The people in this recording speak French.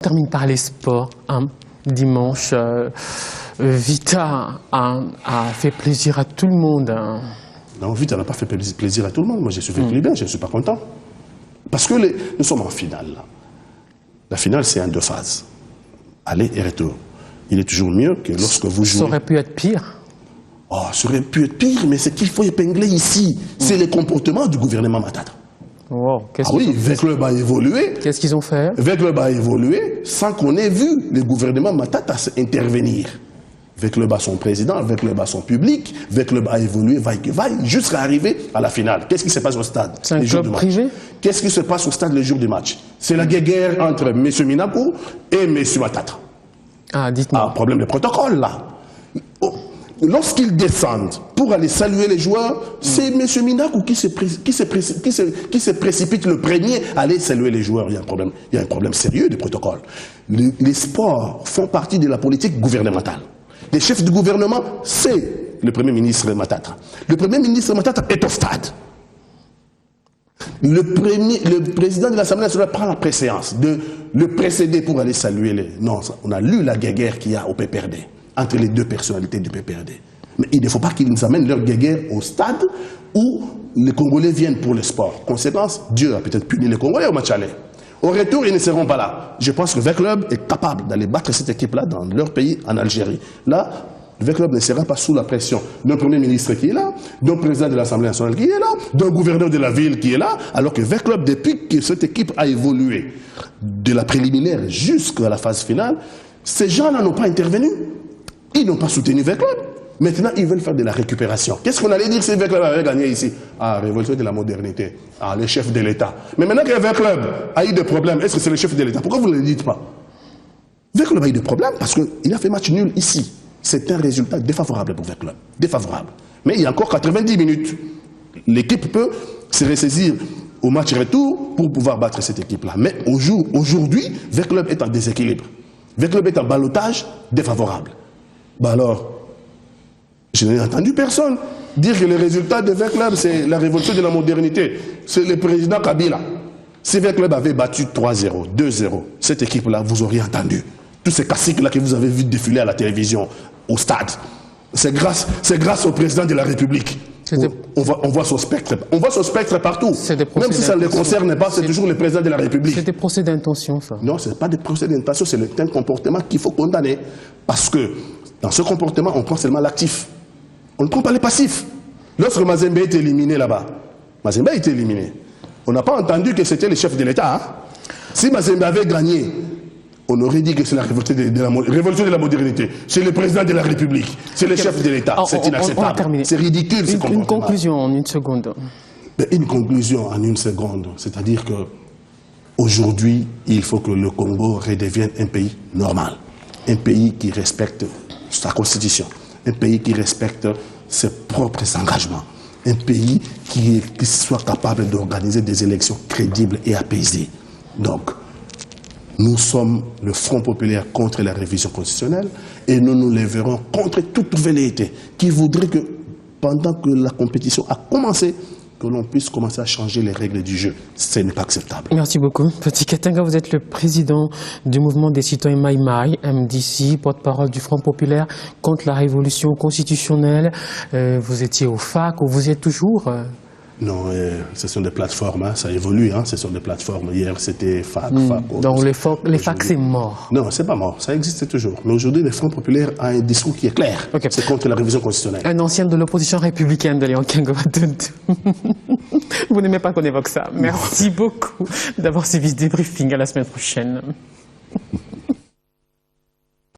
termine par les sports. Hein. Dimanche, Vita a fait plaisir à tout le monde. Hein. Non, Vita n'a pas fait plaisir à tout le monde. Moi, j'ai suivi le bien, je ne suis pas content. Parce que nous sommes en finale. Là. La finale, c'est en 2 phases. Aller et retour. Il est toujours mieux que lorsque vous jouez... Ça aurait pu être pire. Oh, ça aurait pu être pire, mais ce qu'il faut épingler ici, c'est les comportements du gouvernement Matata. Wow, oui, V-Club a évolué. Qu'est-ce qu'ils ont fait? V-Club a évolué sans qu'on ait vu le gouvernement Matata intervenir. V-Club a son président, V-Club a son public, V-Club a évolué, vaille que vaille, jusqu'à arriver à la finale. Qu'est-ce qui se passe au stade? C'est un club privé? Qu'est-ce qui se passe au stade le jour du match? C'est la guerre entre M. Minakou et M. Matata. Ah, dites-moi. Ah, problème de protocole, là. Oh. Lorsqu'ils descendent pour aller saluer les joueurs, c'est M. Minakou qui se précipite le premier à aller saluer les joueurs. Il y a un problème sérieux de protocole. Les sports font partie de la politique gouvernementale. Les chefs du gouvernement, c'est le Premier ministre Matata. Le Premier ministre Matata est au stade. Le président de l'Assemblée nationale prend la préséance de le précéder pour aller saluer les... Non, on a lu la guerre qu'il y a au PPRD, entre les 2 personnalités du PPRD. Mais il ne faut pas qu'ils nous amènent leur guerre au stade où les Congolais viennent pour le sport. Conséquence, Dieu a peut-être puni les Congolais au match aller. Au retour, ils ne seront pas là. Je pense que le V-Club est capable d'aller battre cette équipe-là dans leur pays, en Algérie. Là, le V-Club ne sera pas sous la pression d'un Premier ministre qui est là, d'un président de l'Assemblée nationale qui est là, d'un gouverneur de la ville qui est là, alors que V-Club, depuis que cette équipe a évolué de la préliminaire jusqu'à la phase finale, ces gens-là n'ont pas intervenu. Ils n'ont pas soutenu V-Club. Maintenant, ils veulent faire de la récupération. Qu'est-ce qu'on allait dire si V-Club avait gagné ici? Ah, révolution de la modernité. Ah, le chef de l'État. Mais maintenant que V-Club a eu des problèmes, est-ce que c'est le chef de l'État? Pourquoi vous ne le dites pas? V-Club a eu des problèmes parce qu'il a fait match nul ici. C'est un résultat défavorable pour V-Club. Défavorable. Mais il y a encore 90 minutes. L'équipe peut se ressaisir au match retour pour pouvoir battre cette équipe-là. Mais aujourd'hui, V-Club est en déséquilibre. V-Club est en ballottage défavorable. Bah alors, je n'ai entendu personne dire que le résultat de V-Club, c'est la révolution de la modernité. C'est le président Kabila. Si V-Club avait battu 3-0, 2-0, cette équipe-là, vous auriez entendu. Tous ces caciques-là que vous avez vu défiler à la télévision, au stade, c'est grâce au président de la République. On voit son spectre. On voit son spectre partout. Même si ça ne le concerne pas, c'est toujours le président de la République. C'est des procès d'intention, ça. Non, ce n'est pas des procès d'intention, c'est un comportement qu'il faut condamner. Parce que dans ce comportement, on prend seulement l'actif. On ne prend pas les passifs. Lorsque Mazembe a été éliminé là-bas, Mazembe a été éliminé. On n'a pas entendu que c'était le chef de l'État. Hein? Si Mazembe avait gagné, on aurait dit que c'est la révolution de la modernité. C'est le président de la République. C'est le chef de l'État. C'est inacceptable. C'est ridicule ce comportement. Une conclusion en 1 seconde. Une conclusion en 1 seconde. C'est-à-dire qu'aujourd'hui, il faut que le Congo redevienne un pays normal. Un pays qui respecte sa constitution. Un pays qui respecte ses propres engagements. Un pays qui soit capable d'organiser des élections crédibles et apaisées. Donc, nous sommes le Front populaire contre la révision constitutionnelle et nous nous lèverons contre toute velléité qui voudrait que, pendant que la compétition a commencé, que l'on puisse commencer à changer les règles du jeu. Ce n'est pas acceptable. Merci beaucoup. Petit Katanga, vous êtes le président du mouvement des citoyens Maï Maï, MDC, porte-parole du Front populaire contre la révolution constitutionnelle. Vous étiez au FAC, ou vous y êtes toujours? Non, ce sont des plateformes, hein, ça évolue, hein, ce sont des plateformes. Hier, c'était FAC. Donc les FAC, c'est mort? Non, c'est pas mort, ça existe toujours. Mais aujourd'hui, le Front populaire a un discours qui est clair. Okay. C'est contre la révision constitutionnelle. Un ancien de l'opposition républicaine de Léon Kengovatuntu. Vous n'aimez pas qu'on évoque ça. Merci beaucoup d'avoir suivi ce débriefing. À la semaine prochaine.